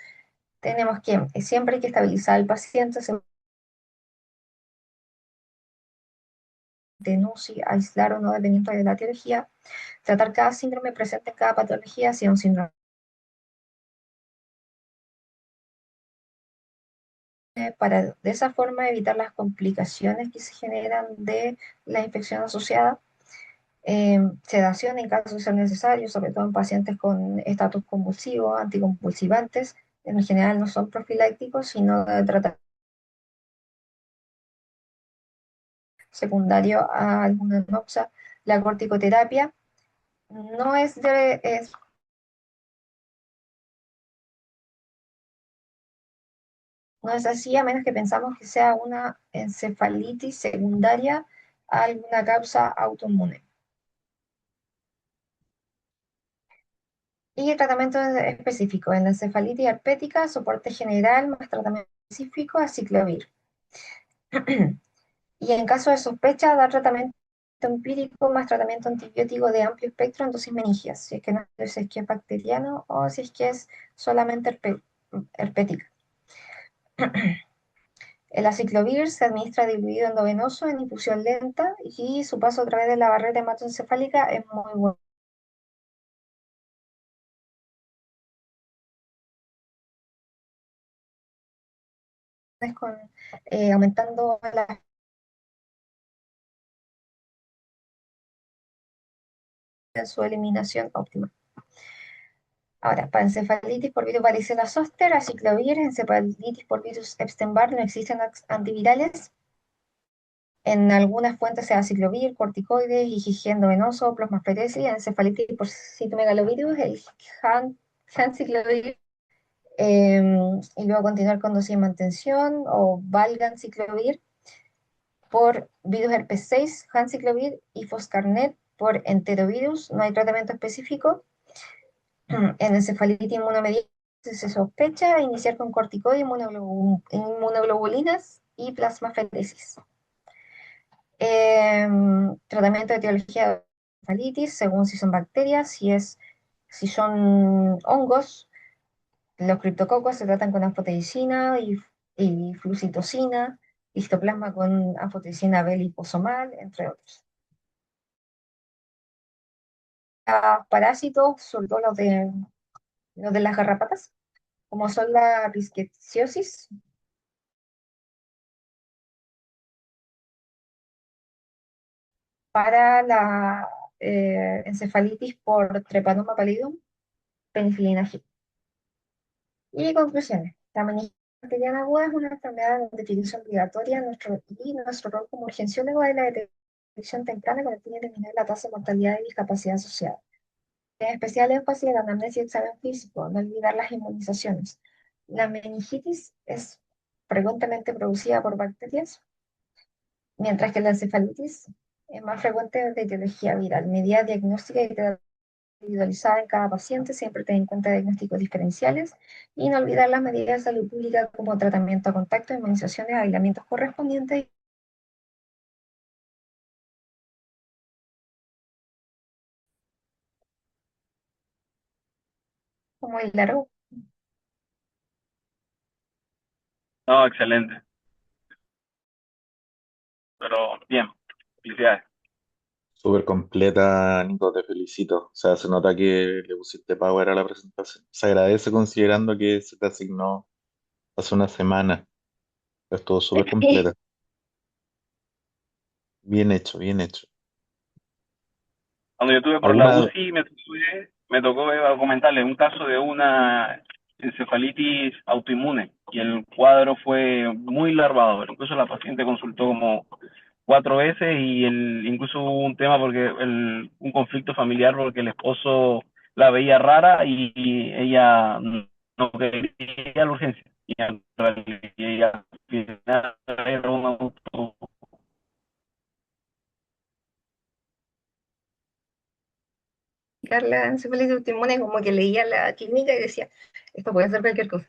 S2: tenemos que siempre hay que estabilizar al paciente, de NUCI, aislar o no dependiendo de la etiología, tratar cada síndrome presente en cada patología, si es un síndrome para de esa forma evitar las complicaciones que se generan de la infección asociada. Sedación en caso de ser necesario, sobre todo en pacientes con estatus convulsivo, anticonvulsivantes. En general no son profilácticos, sino de tratamiento secundario a alguna noxa. La corticoterapia no no es así, a menos que pensamos que sea una encefalitis secundaria a alguna causa autoinmune. Y tratamiento específico. En la encefalitis herpética, soporte general más tratamiento específico, aciclovir. Y en caso de sospecha, dar tratamiento empírico más tratamiento antibiótico de amplio espectro en dosis meningias, si es que no si es que es bacteriano o si es que es solamente herpética. El aciclovir se administra diluido endovenoso en infusión lenta y su paso a través de la barrera hematoencefálica es muy bueno. Con, aumentando su eliminación óptima. Ahora, para encefalitis por virus varicela zoster, aciclovir, encefalitis por virus Epstein-Barr no existen antivirales. En algunas fuentes se da aciclovir, corticoides, IgG endovenoso, plasmafleresis, encefalitis por citomegalovirus, el ganciclovir, y luego continuar con dosis de mantención o valganciclovir por virus herpes 6, ganciclovir y foscarnet por enterovirus. No hay tratamiento específico. En encefalitis inmunomediada se sospecha iniciar con corticoides, inmunoglobulinas y plasmafleresis. Tratamiento de etiología de encefalitis, según si son bacterias, si son hongos, los criptococos se tratan con anfotericina y flucitocina, histoplasma con anfotericina B liposomal, entre otros. Parásitos, sobre todo los de las garrapatas, como son la rickettsiosis, para la encefalitis por Treponema pallidum, penicilina G. Y conclusiones. La meningitis bacteriana aguda es una enfermedad de notificación obligatoria y nuestro rol como urgenciólogo es la detección temprana con el fin de eliminar la tasa de mortalidad y discapacidad asociada. En especial énfasis en la anamnesis y examen físico, no olvidar las inmunizaciones. La meningitis es frecuentemente producida por bacterias, mientras que la encefalitis es más frecuente de etiología viral. Medida diagnóstica y individualizada en cada paciente, siempre tener en cuenta diagnósticos diferenciales y no olvidar las medidas de salud pública como tratamiento a contacto, inmunizaciones, aislamientos correspondientes, como el largo.
S3: No, excelente. Pero bien, felicidades.
S1: Súper completa, Nico, te felicito. O sea, se nota que le pusiste power a la presentación. Se agradece considerando que se te asignó hace una semana. Pero estuvo súper completa. Bien hecho, bien hecho.
S3: Cuando yo estuve por la
S1: ¿Alguna?
S3: UCI, me tocó comentarle un caso de una encefalitis autoinmune y el cuadro fue muy larvador. Incluso la paciente consultó como 4 veces y incluso hubo un tema porque un conflicto familiar porque el esposo la veía rara y ella no quería la urgencia. Y en realidad, al final era un auto.
S2: La encefalitis autoinmune como que leía la clínica y decía, esto puede ser cualquier cosa.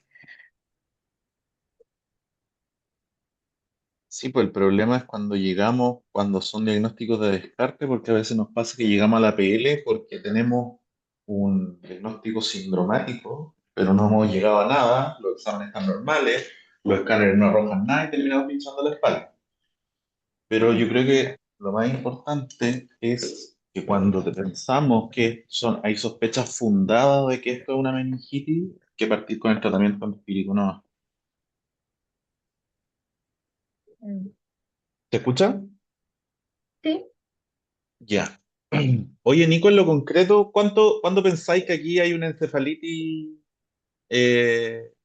S1: Sí, pues el problema es cuando llegamos, cuando son diagnósticos de descarte, porque a veces nos pasa que llegamos a la PL porque tenemos un diagnóstico sindromático, pero no hemos llegado a nada, los exámenes están normales, los escáneres no arrojan nada y terminamos pinchando la espalda. Pero yo creo que lo más importante es que cuando pensamos que hay sospechas fundadas de que esto es una meningitis, hay que partir con el tratamiento empírico, no.
S2: Mm.
S1: ¿Te escucha?
S2: Sí,
S1: Ya. Oye, Nico, en lo concreto, ¿cuándo pensáis que aquí hay una encefalitis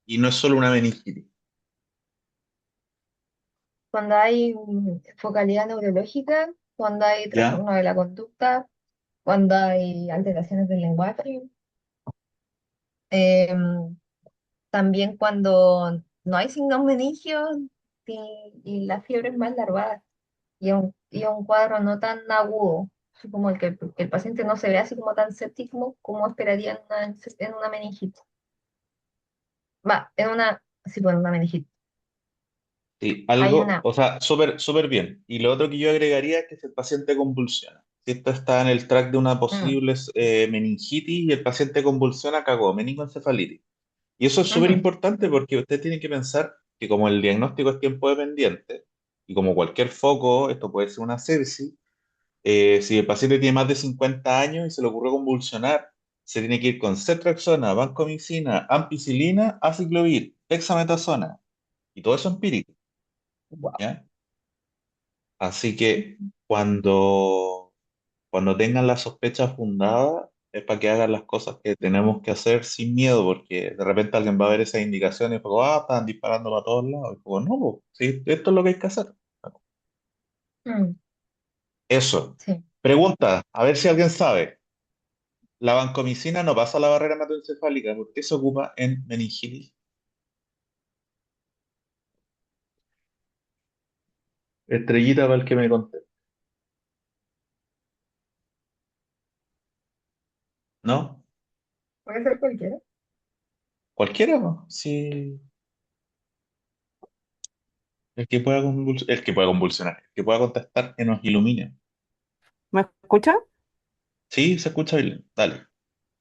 S1: y no es solo una meningitis?
S2: cuando hay focalidad neurológica, cuando hay
S1: ¿Ya?
S2: trastorno de la conducta, cuando hay alteraciones del lenguaje, em, también cuando no hay signos meningios y, y la fiebre es más larvada y un cuadro no tan agudo, así como que el paciente no se ve así como tan séptico como esperaría en una meningitis. Va, sí, bueno, una meningitis.
S1: Sí,
S2: Hay
S1: algo,
S2: una,
S1: o sea, súper bien. Y lo otro que yo agregaría es que si el paciente convulsiona. Si esto está en el track de una
S2: mm,
S1: posible meningitis y el paciente convulsiona, cagó, meningoencefalitis. Y eso es súper
S2: ujú,
S1: importante porque usted tiene que pensar que como el diagnóstico es tiempo dependiente, y como cualquier foco, esto puede ser una sepsis, si el paciente tiene más de 50 años y se le ocurrió convulsionar, se tiene que ir con cetraxona, vancomicina, ampicilina, aciclovir, dexametasona, y todo eso empírico,
S2: wow.
S1: ¿ya? Así que cuando tengan la sospecha fundada, es para que hagan las cosas que tenemos que hacer sin miedo, porque de repente alguien va a ver esas indicaciones y dice, están disparando para todos lados. Y digo, no, po, sí, esto es lo que hay que hacer.
S2: Mm,
S1: Eso.
S2: sí,
S1: Pregunta, a ver si alguien sabe. La vancomicina no pasa la barrera hematoencefálica, ¿por qué se ocupa en meningitis? Estrellita para el que me conté. ¿No?
S2: puede ser cualquiera.
S1: Cualquiera, ¿no? Sí. El que pueda convulsionar, el que pueda contestar, que nos ilumine.
S4: ¿Me escucha?
S1: Sí, se escucha bien. Dale.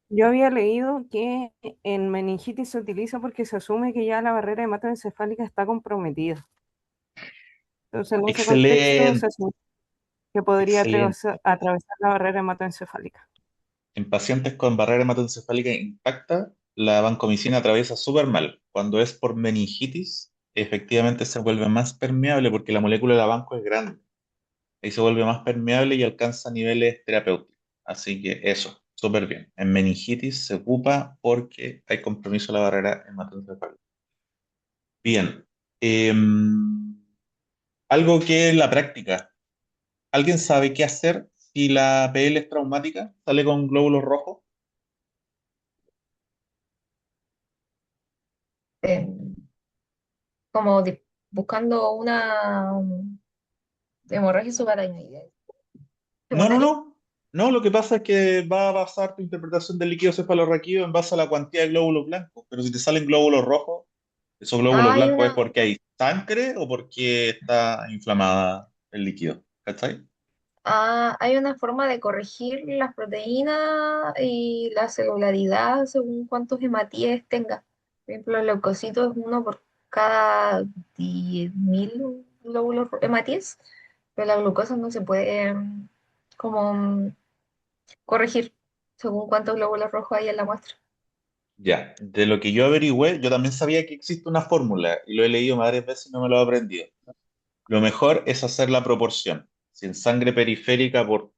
S4: Yo había leído que en meningitis se utiliza porque se asume que ya la barrera hematoencefálica está comprometida. Entonces, en ese contexto, se
S1: Excelente,
S4: asume que podría
S1: excelente.
S4: atravesar la barrera hematoencefálica.
S1: En pacientes con barrera hematoencefálica intacta, la vancomicina atraviesa súper mal. Cuando es por meningitis, efectivamente se vuelve más permeable porque la molécula de la vanco es grande. Ahí se vuelve más permeable y alcanza niveles terapéuticos. Así que eso, súper bien. En meningitis se ocupa porque hay compromiso de la barrera hematoencefálica. Bien. Algo que en la práctica, ¿alguien sabe qué hacer si la PL es traumática? ¿Sale con glóbulos rojos?
S2: Eh, como buscando una hemorragia subaracnoidea.
S1: No, no,
S2: ¿Secundaria?
S1: no. No, lo que pasa es que va a basar tu interpretación del líquido cefalorraquídeo en base a la cantidad de glóbulos blancos. Pero si te salen glóbulos rojos, esos glóbulos
S2: Ah,
S1: blancos es porque hay sangre o porque está inflamada el líquido. ¿Cachai?
S2: hay una forma de corregir las proteínas y la celularidad según cuántos hematíes tenga. Por ejemplo, el leucocito es uno por cada 10.000 hematíes, pero la glucosa no se puede como corregir según cuántos glóbulos rojos hay en la muestra.
S1: Ya, de lo que yo averigüé, yo también sabía que existe una fórmula y lo he leído varias veces y no me lo he aprendido. Lo mejor es hacer la proporción. Si en sangre periférica por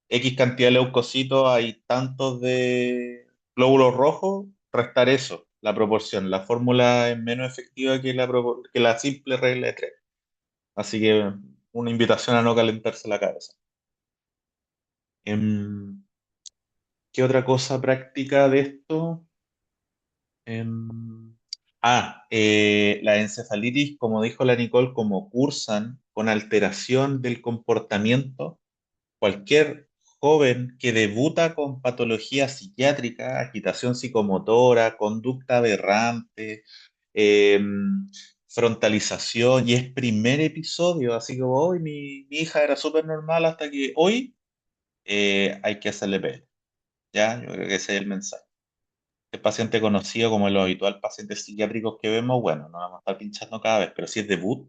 S1: X cantidad de leucocitos hay tantos de glóbulos rojos, restar eso, la proporción. La fórmula es menos efectiva que la simple regla de tres. Así que una invitación a no calentarse la cabeza. Em, ¿Qué otra cosa práctica de esto? Em, la encefalitis, como dijo la Nicole, como cursan con alteración del comportamiento, cualquier joven que debuta con patología psiquiátrica, agitación psicomotora, conducta aberrante, frontalización, y es primer episodio, así como hoy mi hija era súper normal hasta que hoy hay que hacerle PL, ¿ya? Yo creo que ese es el mensaje. El paciente conocido como los habitual pacientes psiquiátricos que vemos, bueno, no vamos a estar pinchando cada vez, pero si es debut,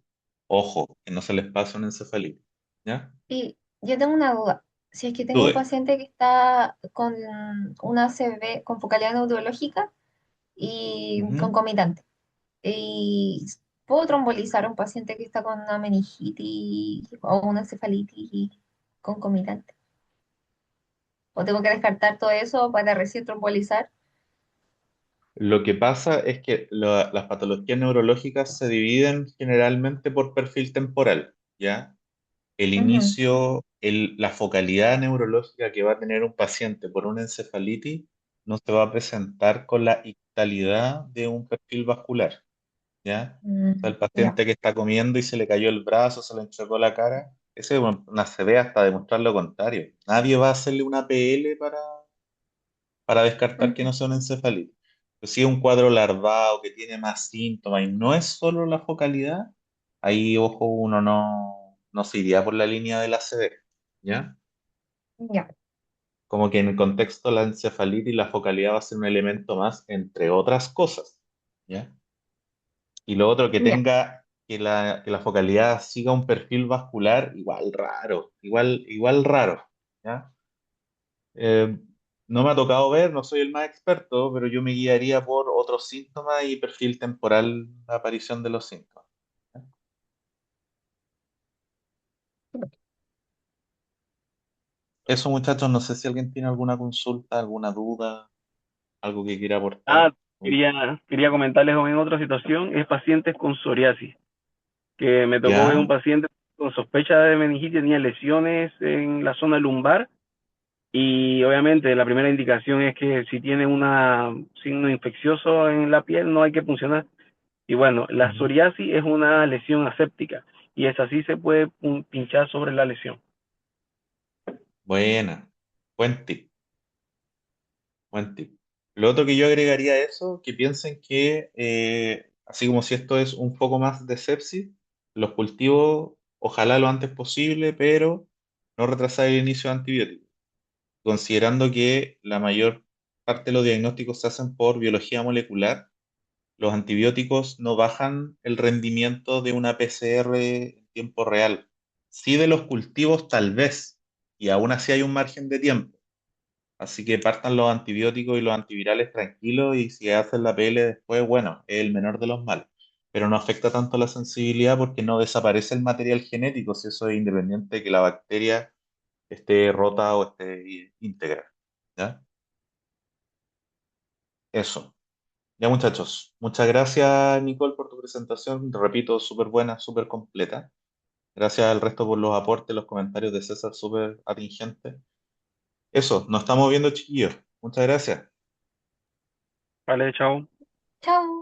S1: ojo, que no se les pase una encefalitis. ¿Ya?
S2: Y yo tengo una duda. Si es que tengo un
S1: Dude.
S2: paciente que está con una ACV con focalidad neurológica y
S1: Ujú.
S2: concomitante, y ¿Puedo trombolizar a un paciente que está con una meningitis o una encefalitis concomitante? ¿O tengo que descartar todo eso para recién trombolizar?
S1: Lo que pasa es que las patologías neurológicas se dividen generalmente por perfil temporal, ¿ya? El
S2: Ujú.
S1: inicio, la focalidad neurológica que va a tener un paciente por una encefalitis no se va a presentar con la ictalidad de un perfil vascular, ¿ya? O sea, el
S2: Ya.
S1: paciente que está comiendo y se le cayó el brazo, se le enchocó la cara, ese es una CB hasta demostrar lo contrario. Nadie va a hacerle una PL para descartar que
S2: Ujú.
S1: no sea una encefalitis. Pero si es un cuadro larvado que tiene más síntomas y no es solo la focalidad, ahí, ojo, uno no se iría por la línea de la CD, ¿ya?
S2: Ya.
S1: Como que en el contexto la encefalitis la focalidad va a ser un elemento más, entre otras cosas, ¿ya? Y lo otro, que
S2: Ya.
S1: tenga, que la focalidad siga un perfil vascular igual raro, igual raro, ¿ya? Eh, no me ha tocado ver, no soy el más experto, pero yo me guiaría por otros síntomas y perfil temporal de aparición de los síntomas. Eso, muchachos, no sé si alguien tiene alguna consulta, alguna duda, algo que quiera aportar.
S3: Ah, quería comentarles en otra situación, es pacientes con psoriasis, que me tocó ver un
S1: ¿Ya?
S3: paciente con sospecha de meningitis, tenía lesiones en la zona lumbar y obviamente la primera indicación es que si tiene un signo infeccioso en la piel no hay que puncionar. Y bueno, la
S1: Ujú.
S3: psoriasis es una lesión aséptica y es así se puede pinchar sobre la lesión.
S1: Buena. Buen tip, buen tip. Lo otro que yo agregaría a eso, que piensen que, así como si esto es un poco más de sepsis, los cultivos, ojalá lo antes posible, pero no retrasar el inicio de antibióticos, considerando que la mayor parte de los diagnósticos se hacen por biología molecular. Los antibióticos no bajan el rendimiento de una PCR en tiempo real. Sí, de los cultivos tal vez, y aún así hay un margen de tiempo. Así que partan los antibióticos y los antivirales tranquilos y si hacen la PL después, bueno, es el menor de los males. Pero no afecta tanto la sensibilidad porque no desaparece el material genético, si eso es independiente de que la bacteria esté rota o esté íntegra. ¿Ya? Eso. Ya, muchachos, muchas gracias, Nicole, por tu presentación. Repito, súper buena, súper completa. Gracias al resto por los aportes, los comentarios de César, súper atingentes. Eso, nos estamos viendo, chiquillos. Muchas gracias.
S3: Vale, chao.
S2: Chao.